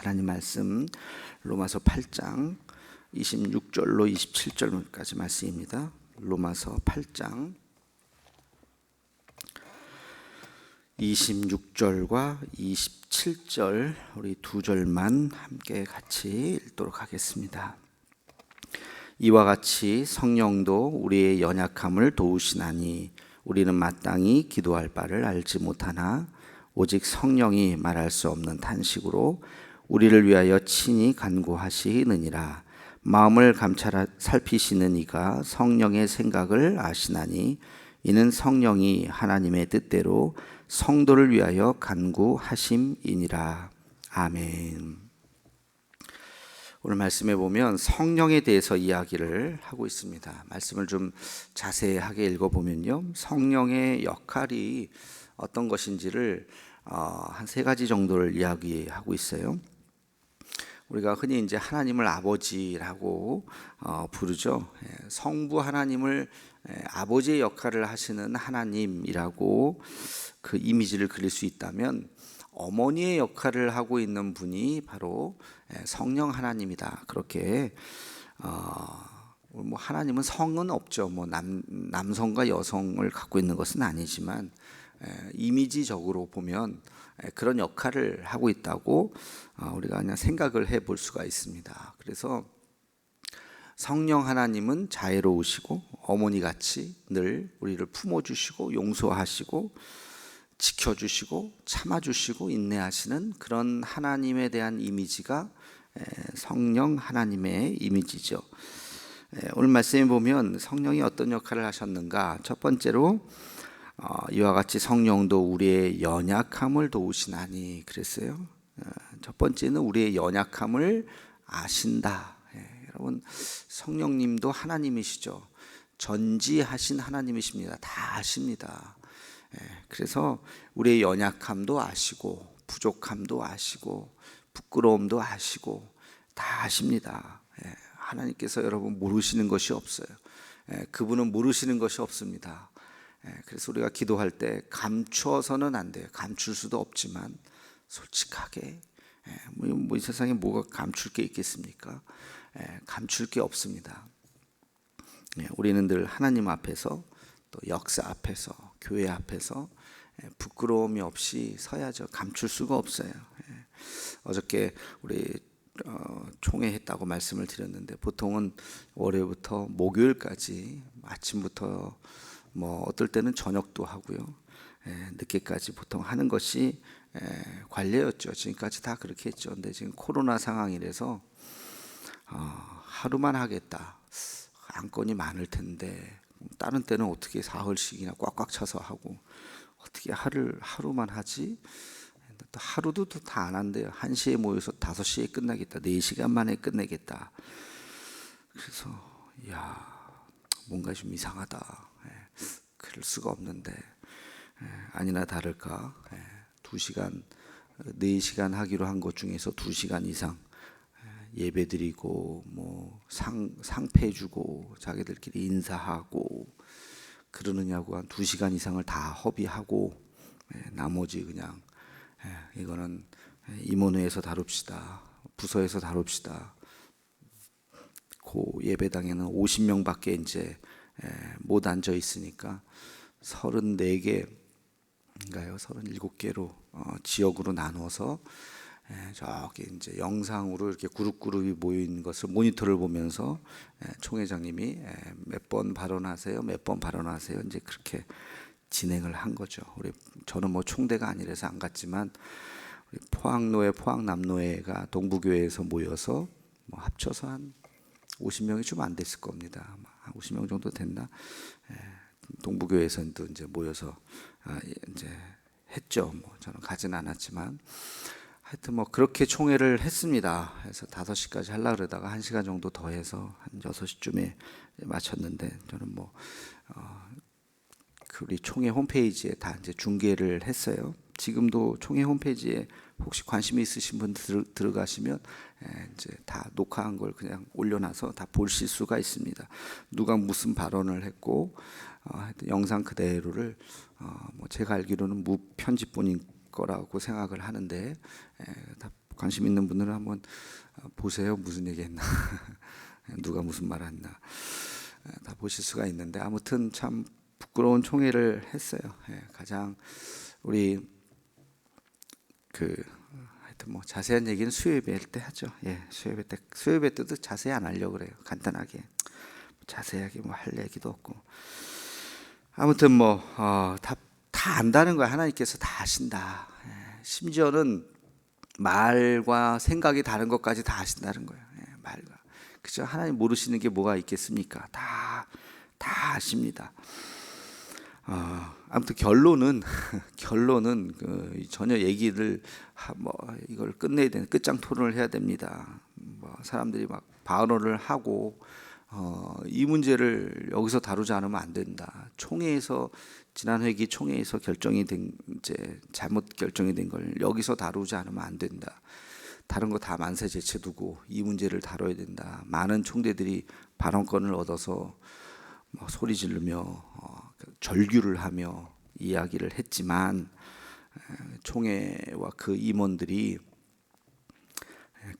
하나님 말씀 로마서 8장 26절로 27절까지 말씀입니다. 로마서 8장 26절과 27절 우리 두 절만 함께 같이 읽도록 하겠습니다. 이와 같이 성령도 우리의 연약함을 도우시나니 우리는 마땅히 기도할 바를 알지 못하나 오직 성령이 말할 수 없는 탄식으로 우리를 위하여 친히 간구하시느니라. 마음을 감찰 살피시는 이가 성령의 생각을 아시나니 이는 성령이 하나님의 뜻대로 성도를 위하여 간구하심이니라. 아멘. 오늘 말씀에 보면 성령에 대해서 이야기를 하고 있습니다. 말씀을 좀 자세하게 읽어보면요, 성령의 역할이 어떤 것인지를 한 세 가지 정도를 이야기하고 있어요. 우리가 흔히 이제 하나님을 아버지라고 부르죠. 성부 하나님을 아버지의 역할을 하시는 하나님이라고 그 이미지를 그릴 수 있다면, 어머니의 역할을 하고 있는 분이 바로 성령 하나님이다. 그렇게 뭐 하나님은 성은 없죠. 뭐 남성과 여성을 갖고 있는 것은 아니지만 이미지적으로 보면 그런 역할을 하고 있다고 우리가 그냥 생각을 해볼 수가 있습니다. 그래서 성령 하나님은 자애로우시고 어머니같이 늘 우리를 품어주시고 용서하시고 지켜주시고 참아주시고 인내하시는 그런 하나님에 대한 이미지가 성령 하나님의 이미지죠. 오늘 말씀에 보면 성령이 어떤 역할을 하셨는가? 첫 번째로 이와 같이 성령도 우리의 연약함을 도우시나니 그랬어요. 첫 번째는 우리의 연약함을 아신다. 여러분, 성령님도 하나님이시죠. 전지하신 하나님이십니다. 다 아십니다. 그래서 우리의 연약함도 아시고 부족함도 아시고 부끄러움도 아시고 다 아십니다. 하나님께서 여러분 모르시는 것이 없어요. 그분은 모르시는 것이 없습니다. 그래서 우리가 기도할 때 감추어서는 안 돼요. 감출 수도 없지만 솔직하게, 뭐 이 세상에 뭐가 감출 게 있겠습니까? 감출 게 없습니다. 우리는 늘 하나님 앞에서 또 역사 앞에서 교회 앞에서 부끄러움이 없이 서야죠. 감출 수가 없어요. 어저께 우리 총회했다고 말씀을 드렸는데, 보통은 월요일부터 목요일까지 아침부터 뭐 어떨 때는 저녁도 하고요, 늦게까지 보통 하는 것이 관례였죠. 지금까지 다 그렇게 했죠. 근데 지금 코로나 상황이라서 하루만 하겠다. 안건이 많을 텐데 다른 때는 어떻게 사흘씩이나 꽉꽉 차서 하고, 어떻게 하루만 하지? 또 하루도 다 안 한대요. 1시에 모여서 5시에 끝나겠다. 4시간 만에 끝내겠다. 그래서 뭔가 좀 이상하다. 그럴 수가 없는데, 아니나 다를까 2시간, 4시간 하기로 한 것 중에서 2시간 이상 예배드리고 뭐 상패 주고 자기들끼리 인사하고 그러느냐고 한 2시간 이상을 다 허비하고, 나머지 그냥 이거는 임원회에서 다룹시다, 부서에서 다룹시다. 그 예배당에는 50명밖에 이제 못 앉아 있으니까 34개인가요? 37개로 지역으로 나누어서 저기 이제 영상으로 이렇게 그룹이 모여 있는 것을 모니터를 보면서 총회장님이 몇 번 발언하세요, 몇 번 발언하세요, 이제 그렇게 진행을 한 거죠. 저는 뭐 총대가 아니라서 안 갔지만, 우리 포항노회, 포항남노회가 동부교회에서 모여서 뭐 합쳐서 한 50명이 좀 안 됐을 겁니다. 한 50명 정도 됐나? 동부교회에서도 이제 모여서 이제 했죠. 뭐 저는 가진 않았지만. 하여튼 뭐 그렇게 총회를 했습니다. 그래서 5시까지 하려고 그러다가 1시간 정도 더 해서 한 6시쯤에 마쳤는데, 저는 뭐 우리 총회 홈페이지에 다 이제 중계를 했어요. 지금도 총회 홈페이지에 혹시 관심이 있으신 분들 들어가시면 이제 다 녹화한 걸 그냥 올려놔서 다 보실 수가 있습니다. 누가 무슨 발언을 했고, 하여튼 영상 그대로를 뭐 제가 알기로는 무편집본인 거라고 생각을 하는데, 다 관심 있는 분들은 한번 보세요. 무슨 얘기했나, 누가 무슨 말했나 다 보실 수가 있는데, 아무튼 참 부끄러운 총회를 했어요. 가장 우리 하여튼 뭐 자세한 얘기는 수요예배 때 하죠. 수요예배 때도 자세히 안 하려고 그래요. 간단하게 자세하게 뭐 할 얘기도 없고, 아무튼 다 안다는 거야. 하나님께서 다 아신다. 심지어는 말과 생각이 다른 것까지 다 아신다는 거예요. 말과, 그죠? 하나님 모르시는 게 뭐가 있겠습니까? 다 아십니다. 아무튼 결론은 전혀 얘기를 이걸 끝내야 되는, 끝장 토론을 해야 됩니다. 사람들이 막 발언을 하고 이 문제를 여기서 다루지 않으면 안 된다. 총회에서, 지난 회기 총회에서 결정이 된, 이제 잘못 결정이 된 걸 여기서 다루지 않으면 안 된다. 다른 거 다 만세 제쳐 두고 이 문제를 다뤄야 된다. 많은 총대들이 발언권을 얻어서 소리 지르며 절규를 하며 이야기를 했지만, 총회와 그 임원들이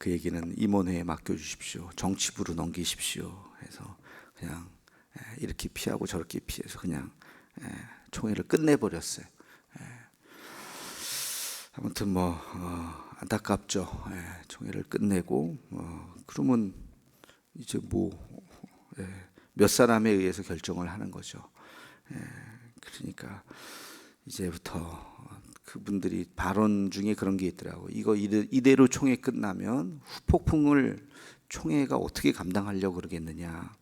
그 얘기는 임원회에 맡겨주십시오, 정치부로 넘기십시오 해서 그냥 이렇게 피하고 저렇게 피해서 그냥 총회를 끝내버렸어요. 아무튼 안타깝죠. 총회를 끝내고 그러면 이제 몇 사람에 의해서 결정을 하는 거죠. 그러니까 이제부터 그분들이 발언 중에 그런 게 있더라고. 이대로 총회 끝나면 후폭풍을 총회가 어떻게 감당하려고 그러겠느냐.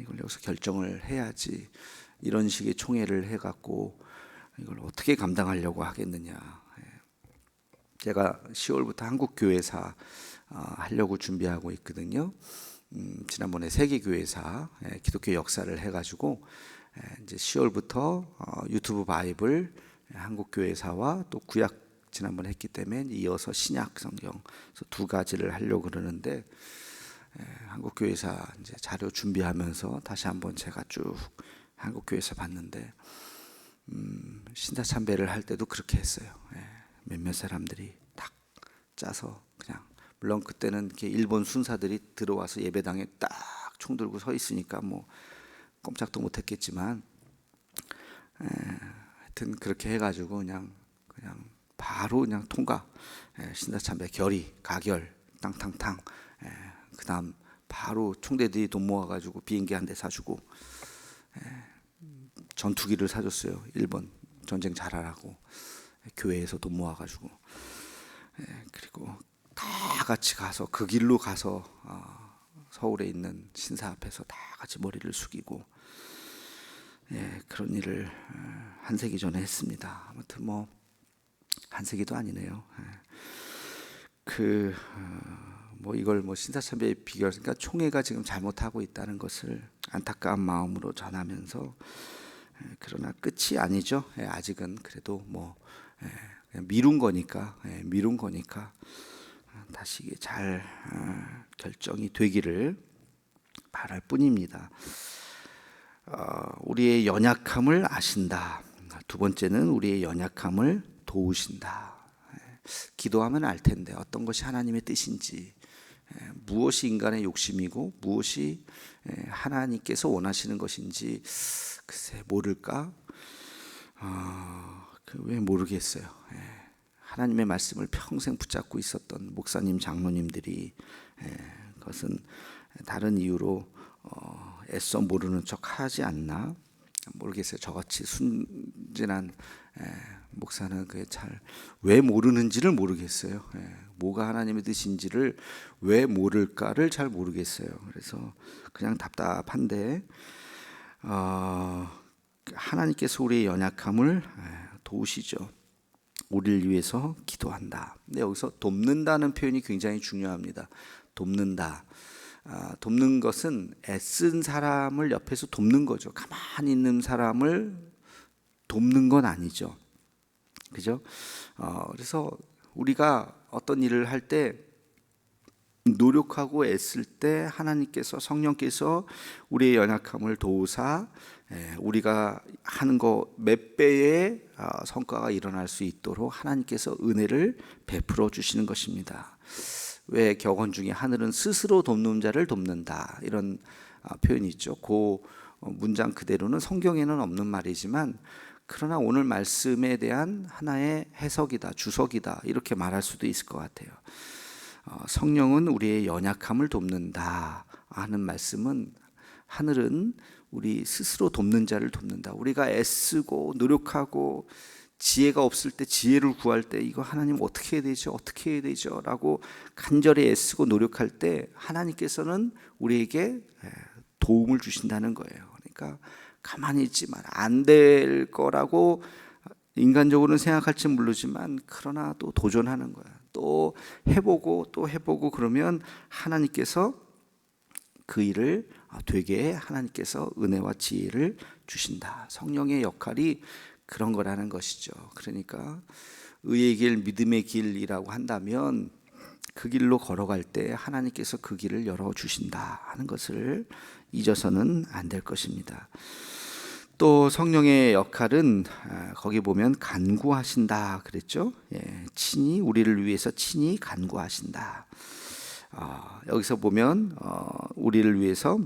이걸 여기서 결정을 해야지. 이런 식의 총회를 해갖고 이걸 어떻게 감당하려고 하겠느냐. 제가 10월부터 한국교회사 하려고 준비하고 있거든요. 지난번에 세계교회사 기독교 역사를 해가지고 이제 10월부터 유튜브 바이블 한국교회사와 또 구약 지난번에 했기 때문에 이어서 신약 성경, 그래서 두 가지를 하려고 그러는데, 한국교회사 이제 자료 준비하면서 다시 한번 제가 쭉 한국교회사 봤는데, 신사참배를 할 때도 그렇게 했어요. 몇몇 사람들이 딱 짜서 그냥, 물론 그때는 이렇게 일본 순사들이 들어와서 예배당에 딱 총 들고 서 있으니까 뭐 꼼짝도 못했겠지만, 하여튼 그렇게 해가지고 그냥 바로 그냥 통과. 신사참배 결의 가결 탕탕탕. 그다음 바로 총대들이 돈 모아가지고 비행기 한 대 사주고 전투기를 사줬어요. 일본 전쟁 잘하라고 교회에서 돈 모아가지고. 그리고 다 같이 가서 그 길로 가서 서울에 있는 신사 앞에서 다 같이 머리를 숙이고, 그런 일을 한 세기 전에 했습니다. 아무튼 한 세기도 아니네요. 이걸 신사참배에 비교하니까 총회가 지금 잘못하고 있다는 것을 안타까운 마음으로 전하면서, 그러나 끝이 아니죠. 아직은 그래도 그냥 미룬 거니까 다시 이게 잘 결정이 되기를 바랄 뿐입니다. 우리의 연약함을 아신다. 두 번째는 우리의 연약함을 도우신다. 기도하면 알 텐데 어떤 것이 하나님의 뜻인지, 무엇이 인간의 욕심이고 무엇이 하나님께서 원하시는 것인지 글쎄 모를까? 왜 모르겠어요. 하나님의 말씀을 평생 붙잡고 있었던 목사님, 장로님들이 그것은 다른 이유로 애써 모르는 척 하지 않나 모르겠어요. 저같이 순진한 목사는 그게 잘 왜 모르는지를 모르겠어요. 뭐가 하나님의 뜻인지를 왜 모를까를 잘 모르겠어요. 그래서 그냥 답답한데, 하나님께서 우리의 연약함을 도우시죠. 우리를 위해서 기도한다. 근데 여기서 돕는다는 표현이 굉장히 중요합니다. 돕는다. 돕는 것은 애쓴 사람을 옆에서 돕는 거죠. 가만히 있는 사람을 돕는 건 아니죠. 그죠? 그래서 우리가 어떤 일을 할 때 노력하고 애쓸 때 하나님께서 성령께서 우리의 연약함을 도우사 우리가 하는 거 몇 배의 성과가 일어날 수 있도록 하나님께서 은혜를 베풀어 주시는 것입니다. 왜 격언 중에 하늘은 스스로 돕는 자를 돕는다 이런 표현이 있죠. 그 문장 그대로는 성경에는 없는 말이지만 그러나 오늘 말씀에 대한 하나의 해석이다, 주석이다 이렇게 말할 수도 있을 것 같아요. 성령은 우리의 연약함을 돕는다 하는 말씀은 하늘은 우리 스스로 돕는 자를 돕는다. 우리가 애쓰고 노력하고 지혜가 없을 때 지혜를 구할 때 이거 하나님 어떻게 해야 되죠? 어떻게 해야 되죠? 라고 간절히 애쓰고 노력할 때 하나님께서는 우리에게 도움을 주신다는 거예요. 그러니까 가만히 있지만 안 될 거라고 인간적으로는 생각할지 모르지만 그러나 또 도전하는 거야. 또 해보고 그러면 하나님께서 그 일을 되게 하나님께서 은혜와 지혜를 주신다. 성령의 역할이 그런 거라는 것이죠. 그러니까 의의 길, 믿음의 길이라고 한다면 그 길로 걸어갈 때 하나님께서 그 길을 열어주신다 하는 것을 잊어서는 안 될 것입니다. 또 성령의 역할은 거기 보면 간구하신다 그랬죠. 친히 우리를 위해서 친히 간구하신다. 여기서 보면 우리를 위해서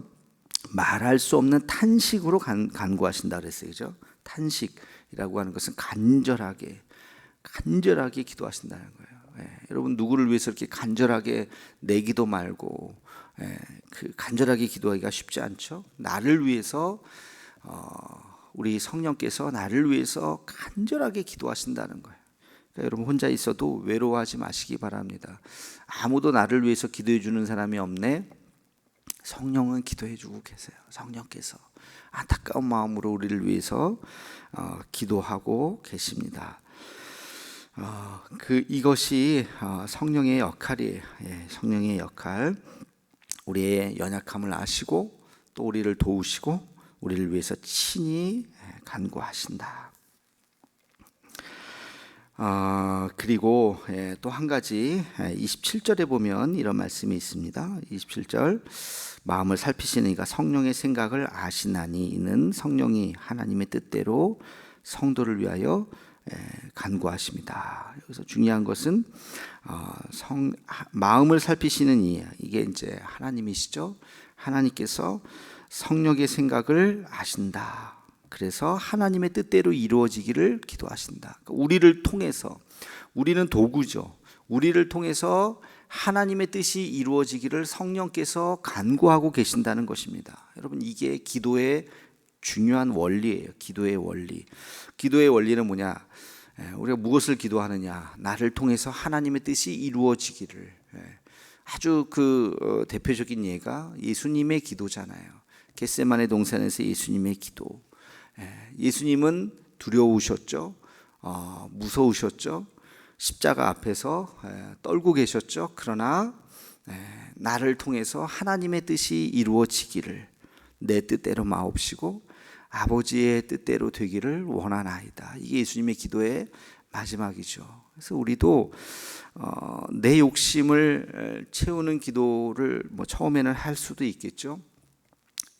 말할 수 없는 탄식으로 간구하신다 그랬어요. 그죠? 탄식이라고 하는 것은 간절하게 기도하신다는 거예요. 여러분 누구를 위해서 이렇게 간절하게 내기도 말고 그 간절하게 기도하기가 쉽지 않죠. 나를 위해서 우리 성령께서 나를 위해서 간절하게 기도하신다는 거예요. 그러니까 여러분 혼자 있어도 외로워하지 마시기 바랍니다. 아무도 나를 위해서 기도해 주는 사람이 없네. 성령은 기도해 주고 계세요. 성령께서 안타까운 마음으로 우리를 위해서 기도하고 계십니다. 이것이 성령의 역할이에요. 성령의 역할. 우리의 연약함을 아시고 또 우리를 도우시고 우리를 위해서 친히 간구하신다. 그리고 또 한 가지 27절에 보면 이런 말씀이 있습니다. 27절 마음을 살피시는 이가 성령의 생각을 아시나니 이는 성령이 하나님의 뜻대로 성도를 위하여 간구하십니다. 여기서 중요한 것은 마음을 살피시는 이게 이제 하나님이시죠. 하나님께서 성령의 생각을 아신다. 그래서 하나님의 뜻대로 이루어지기를 기도하신다. 우리를 통해서 우리는 도구죠. 우리를 통해서 하나님의 뜻이 이루어지기를 성령께서 간구하고 계신다는 것입니다. 여러분 이게 기도의 중요한 원리예요. 기도의 원리. 기도의 원리는 뭐냐? 우리가 무엇을 기도하느냐? 나를 통해서 하나님의 뜻이 이루어지기를. 아주 대표적인 예가 예수님의 기도잖아요. 겟세마네 동산에서 예수님의 기도. 예수님은 두려우셨죠. 무서우셨죠. 십자가 앞에서 떨고 계셨죠. 그러나 나를 통해서 하나님의 뜻이 이루어지기를 내 뜻대로 마옵시고 아버지의 뜻대로 되기를 원하나이다. 이게 예수님의 기도의 마지막이죠. 그래서 우리도 내 욕심을 채우는 기도를 처음에는 할 수도 있겠죠.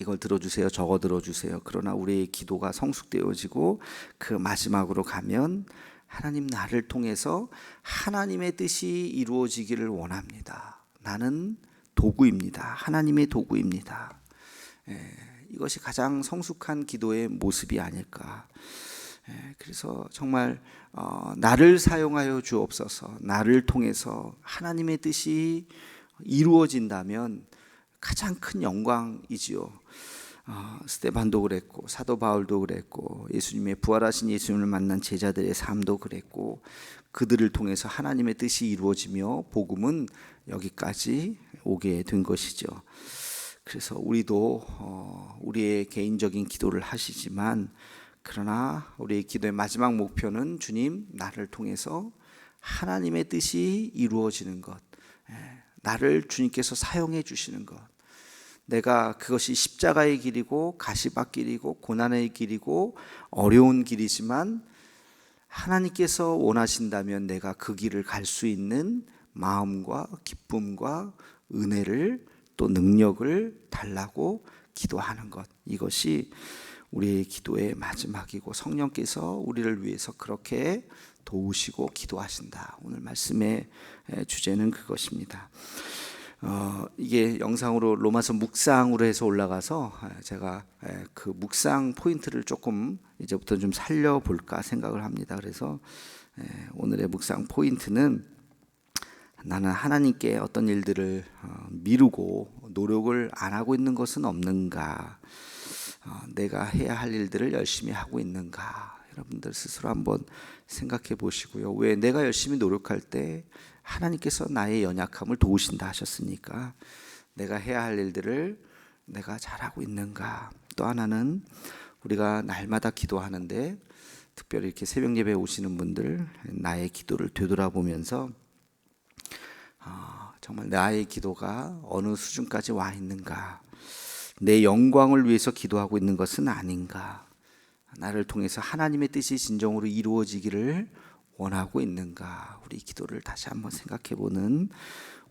이걸 들어주세요, 저거 들어주세요. 그러나 우리의 기도가 성숙되어지고 그 마지막으로 가면 하나님 나를 통해서 하나님의 뜻이 이루어지기를 원합니다. 나는 도구입니다. 하나님의 도구입니다. 이것이 가장 성숙한 기도의 모습이 아닐까. 그래서 정말 나를 사용하여 주옵소서. 나를 통해서 하나님의 뜻이 이루어진다면 가장 큰 영광이지요. 스데반도 그랬고 사도 바울도 그랬고 예수님의 부활하신 예수님을 만난 제자들의 삶도 그랬고 그들을 통해서 하나님의 뜻이 이루어지며 복음은 여기까지 오게 된 것이죠. 그래서 우리도 우리의 개인적인 기도를 하시지만 그러나 우리의 기도의 마지막 목표는 주님 나를 통해서 하나님의 뜻이 이루어지는 것, 나를 주님께서 사용해 주시는 것. 내가 그것이 십자가의 길이고 가시밭길이고 고난의 길이고 어려운 길이지만 하나님께서 원하신다면 내가 그 길을 갈 수 있는 마음과 기쁨과 은혜를 또 능력을 달라고 기도하는 것, 이것이 우리의 기도의 마지막이고 성령께서 우리를 위해서 그렇게 도우시고 기도하신다. 오늘 말씀의 주제는 그것입니다. 이게 영상으로 로마서 묵상으로 해서 올라가서 제가 그 묵상 포인트를 조금 이제부터 좀 살려볼까 생각을 합니다. 그래서 오늘의 묵상 포인트는 나는 하나님께 어떤 일들을 미루고 노력을 안 하고 있는 것은 없는가? 내가 해야 할 일들을 열심히 하고 있는가? 여러분들 스스로 한번 생각해 보시고요. 왜 내가 열심히 노력할 때 하나님께서 나의 연약함을 도우신다 하셨으니까 내가 해야 할 일들을 내가 잘하고 있는가? 또 하나는 우리가 날마다 기도하는데 특별히 이렇게 새벽 예배에 오시는 분들 나의 기도를 되돌아보면서 정말 나의 기도가 어느 수준까지 와 있는가? 내 영광을 위해서 기도하고 있는 것은 아닌가? 나를 통해서 하나님의 뜻이 진정으로 이루어지기를 원하고 있는가? 우리 기도를 다시 한번 생각해보는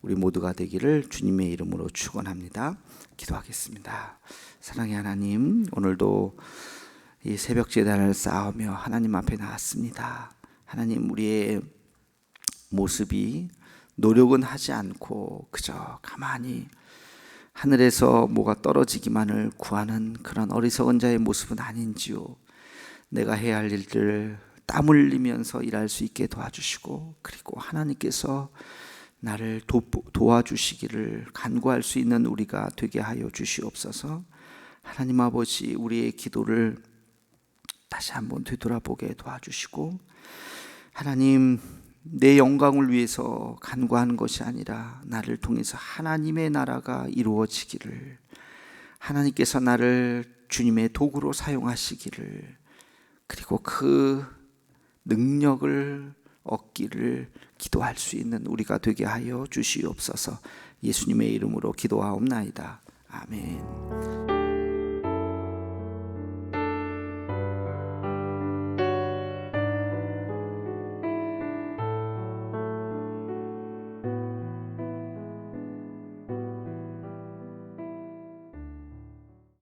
우리 모두가 되기를 주님의 이름으로 축원합니다. 기도하겠습니다. 사랑의 하나님, 오늘도 이 새벽 제단을 쌓으며 하나님 앞에 나왔습니다. 하나님, 우리의 모습이 노력은 하지 않고 그저 가만히 하늘에서 뭐가 떨어지기만을 구하는 그런 어리석은 자의 모습은 아닌지요. 내가 해야 할 일들을 땀 흘리면서 일할 수 있게 도와주시고, 그리고 하나님께서 나를 도와주시기를 간구할 수 있는 우리가 되게 하여 주시옵소서. 하나님 아버지, 우리의 기도를 다시 한번 되돌아보게 도와주시고, 하나님, 내 영광을 위해서 간구하는 것이 아니라 나를 통해서 하나님의 나라가 이루어지기를, 하나님께서 나를 주님의 도구로 사용하시기를, 그리고 그 능력을 얻기를 기도할 수 있는 우리가 되게 하여 주시옵소서. 예수님의 이름으로 기도하옵나이다. 아멘.